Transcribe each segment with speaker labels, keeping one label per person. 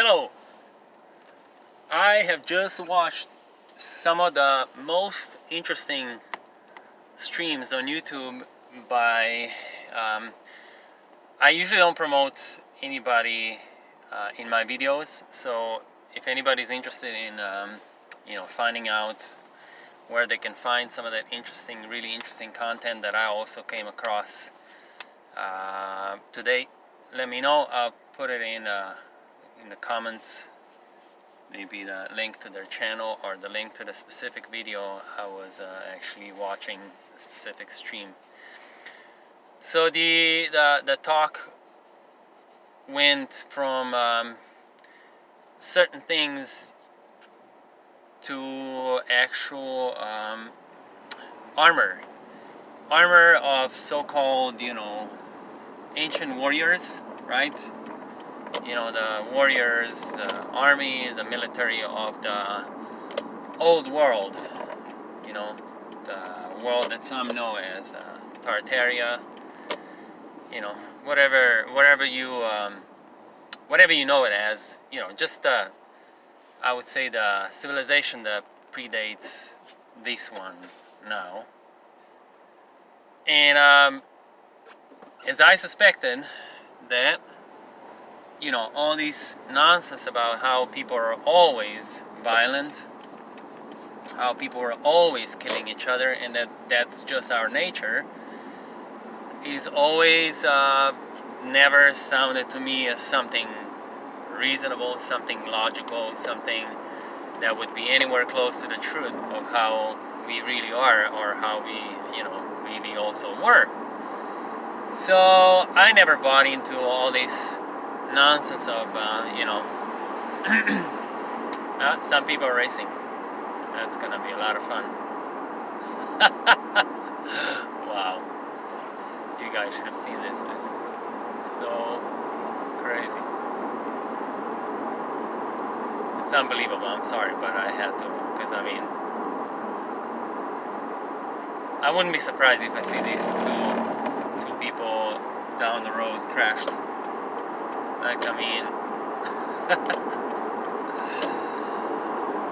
Speaker 1: Hello! I have just watched some of the most interesting streams on YouTube by I usually don't promote anybody in my videos, so if anybody's interested in finding out where they can find some of that really interesting content that I also came across today, let me know. I'll put it in the comments, maybe the link to their channel or the link to the specific video I was actually watching, the specific stream. So the talk went from certain things to actual armor of so-called ancient warriors, right? The warriors, the army, the military of the old world, the world that some know as Tartaria, whatever you know it as, just I would say the civilization that predates this one now. And as I suspected that all this nonsense about how people are always violent, how people are always killing each other, and that's just our nature, is always never sounded to me as something reasonable, something logical, something that would be anywhere close to the truth of how we really are, or how we really also were. So I never bought into all this nonsense of some people are racing. That's gonna be a lot of fun. Wow, you guys should have seen this. This is so crazy. It's unbelievable. I'm sorry, but I had to, because I wouldn't be surprised if I see these two people down the road crashed.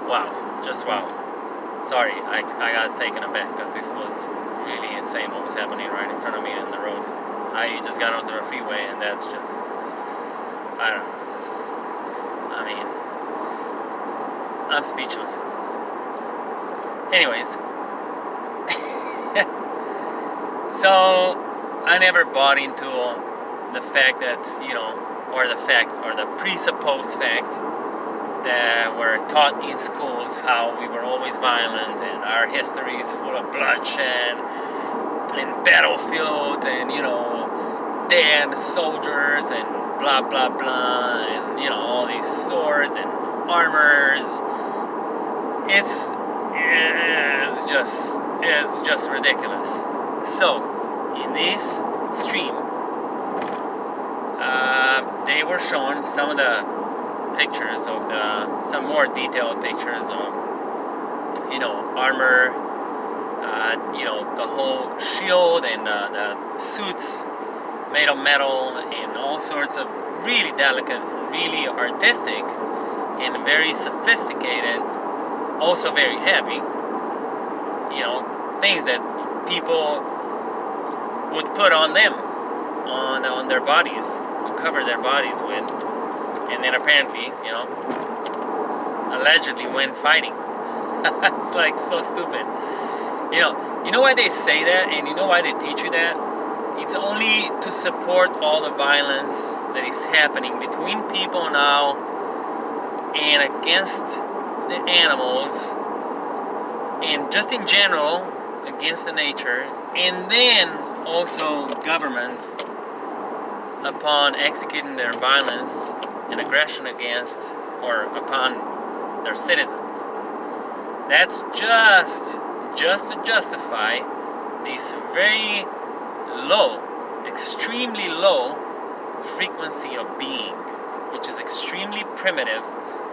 Speaker 1: Wow, just wow. Sorry, I got taken aback because this was really insane what was happening right in front of me on the road. I just got onto the freeway, and that's just, I don't know, I'm speechless. Anyways, so I never bought into the fact that, or the presupposed fact that we're taught in schools how we were always violent, and our history is full of bloodshed and battlefields and dead soldiers and blah blah blah, and all these swords and armors. It's just ridiculous. So in this stream, they were showing some of the pictures of some more detailed pictures of armor, the whole shield and the suits made of metal, and all sorts of really delicate, really artistic, and very sophisticated, also very heavy, things that people would put on them, on their bodies, to cover their bodies with, and then apparently, allegedly when fighting. It's like so stupid. You know why they say that, and you know why they teach you that? It's only to support all the violence that is happening between people now and against the animals, and just in general against the nature, and then also government upon executing their violence and aggression against or upon their citizens. That's just to justify this very low, extremely low frequency of being, which is extremely primitive,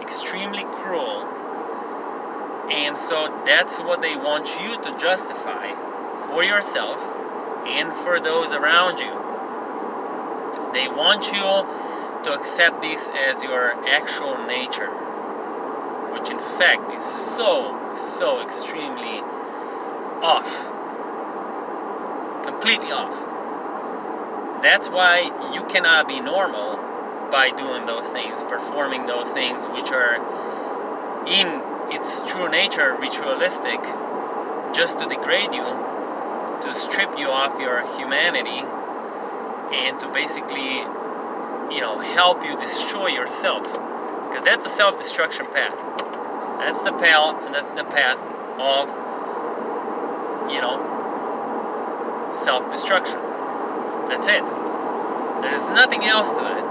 Speaker 1: extremely cruel. And so that's what they want you to justify for yourself and for those around you. They want you to accept this as your actual nature, which in fact is so extremely off, completely off. That's why you cannot be normal by doing those things, performing those things which are in its true nature ritualistic, just to degrade you, to strip you off your humanity, and to basically, help you destroy yourself. Because that's a self-destruction path. That's the path of, self-destruction. That's it. There's nothing else to it.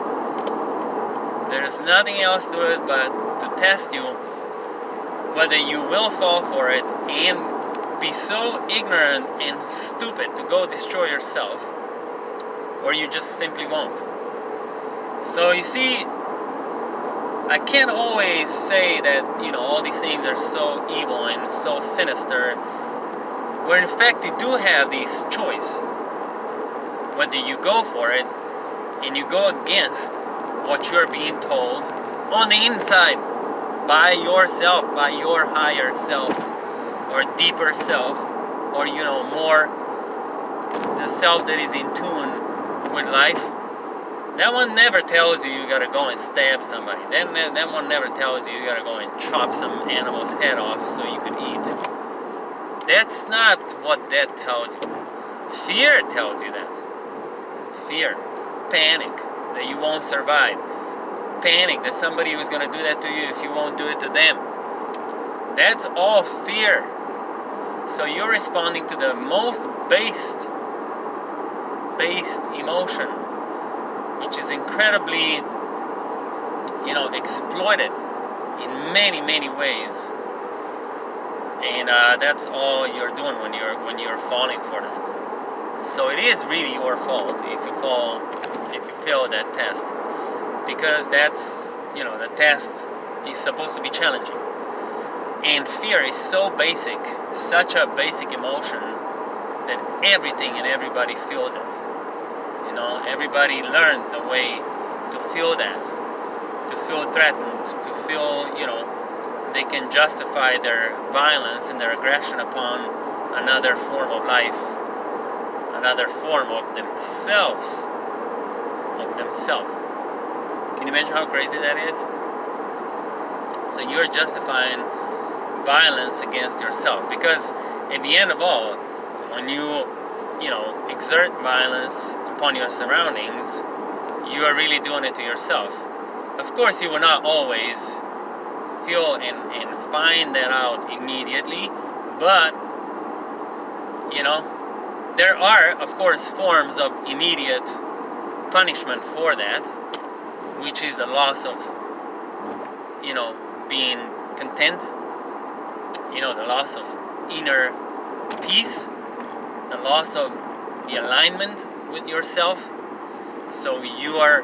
Speaker 1: There's nothing else to it but to test you whether you will fall for it and be so ignorant and stupid to go destroy yourself, or you just simply won't. So you see, I can't always say that, all these things are so evil and so sinister, where in fact you do have this choice. Whether you go for it and you go against what you're being told on the inside by yourself, by your higher self or deeper self, or more the self that is in tune with life. That one never tells you gotta go and stab somebody. That one never tells you gotta go and chop some animal's head off so you can eat. That's not what that tells you. Fear tells you that. Fear, panic that you won't survive, panic that somebody was going to do that to you if you won't do it to them. That's all fear. So you're responding to the most based emotion, which is incredibly, exploited in many ways. And that's all you're doing when you're falling for that. So it is really your fault if you fail that test, because that's, the test is supposed to be challenging. And fear is so basic, such a basic emotion, that everything and everybody feels it. Everybody learned the way to feel that, to feel threatened, to feel, they can justify their violence and their aggression upon another form of life, another form of themselves. Can you imagine how crazy that is? So you're justifying violence against yourself, because at the end of all, when you exert violence upon your surroundings, you are really doing it to yourself. Of course, you will not always feel and find that out immediately, but there are, of course, forms of immediate punishment for that, which is the loss of, being content, the loss of inner peace, the loss of the alignment with yourself. So you are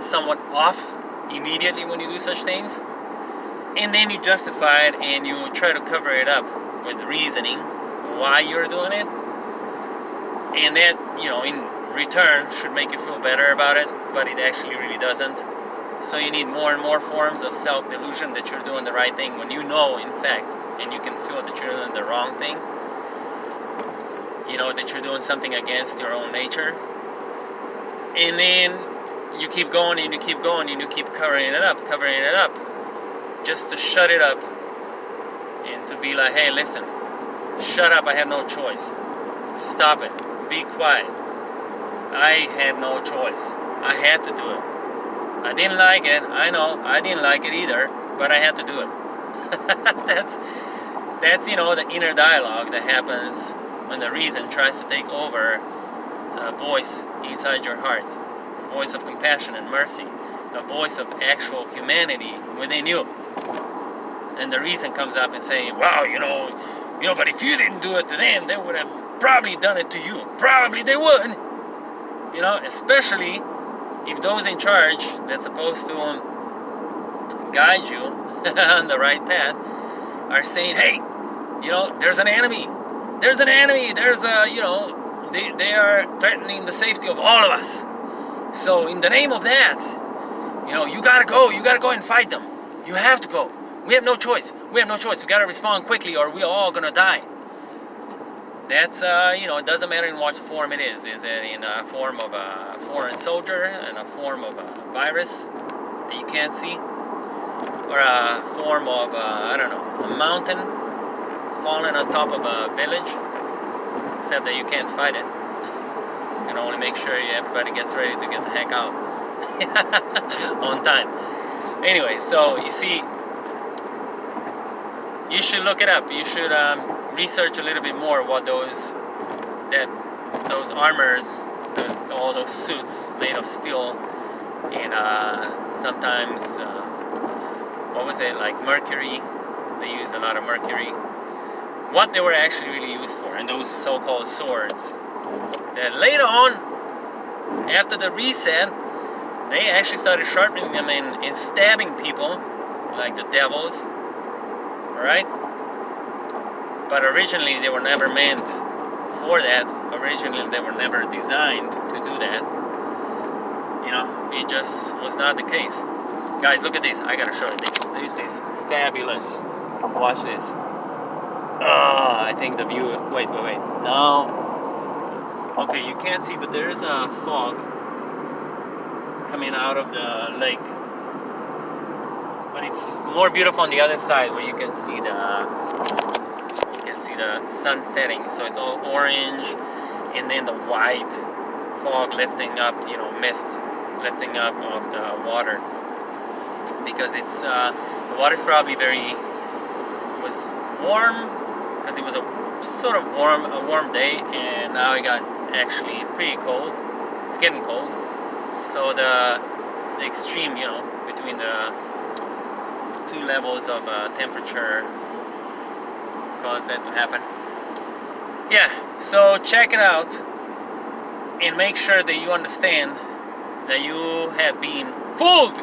Speaker 1: somewhat off immediately when you do such things, and then you justify it and you try to cover it up with reasoning why you're doing it, and that in return should make you feel better about it, but it actually really doesn't. So you need more and more forms of self-delusion that you're doing the right thing, when you know, in fact, and you can feel that you're doing the wrong thing, that you're doing something against your own nature. And then you keep going and you keep going and you keep covering it up, just to shut it up and to be like, hey, listen, shut up, I have no choice. Stop it. Be quiet. I had no choice. I had to do it. I didn't like it. I know. I didn't like it either, but I had to do it. That's the inner dialogue that happens when the reason tries to take over a voice inside your heart, a voice of compassion and mercy, a voice of actual humanity within you. And the reason comes up and saying, wow, but if you didn't do it to them, they would have probably done it to you. Probably they would. Especially if those in charge that's supposed to guide you on the right path are saying, hey, there's an enemy. There's an enemy. There's they are threatening the safety of all of us. So in the name of that, You gotta go and fight them. You have to go. We have no choice. We gotta respond quickly or we're all gonna die. That's, it doesn't matter in what form it is. Is it in a form of a foreign soldier, in a form of a virus that you can't see, or a form of, a mountain falling on top of a village, except that you can't fight it. You can only make sure everybody gets ready to get the heck out on time. Anyway, so you see, you should look it up. You should research a little bit more what those armors, all those suits made of steel, and sometimes what was it, like mercury? They used a lot of mercury. What they were actually really used for, and those so-called swords. That later on, after the reset, they actually started sharpening them and stabbing people like the devils, right? But originally they were never meant for that. Originally they were never designed to do that. It just was not the case. Guys, look at this. I gotta show you this. This is fabulous. Watch this. I think the view. Wait. No. Okay, you can't see, but there is a fog coming out of the lake. But it's more beautiful on the other side, where you can see the sun setting. So it's all orange, and then the white fog lifting up, mist lifting up of the water, because it's the water's probably was warm, because it was a sort of warm day, and now it got actually pretty cold. It's getting cold, so the extreme, between the two levels of temperature caused that to happen. Yeah, so check it out and make sure that you understand that you have been fooled.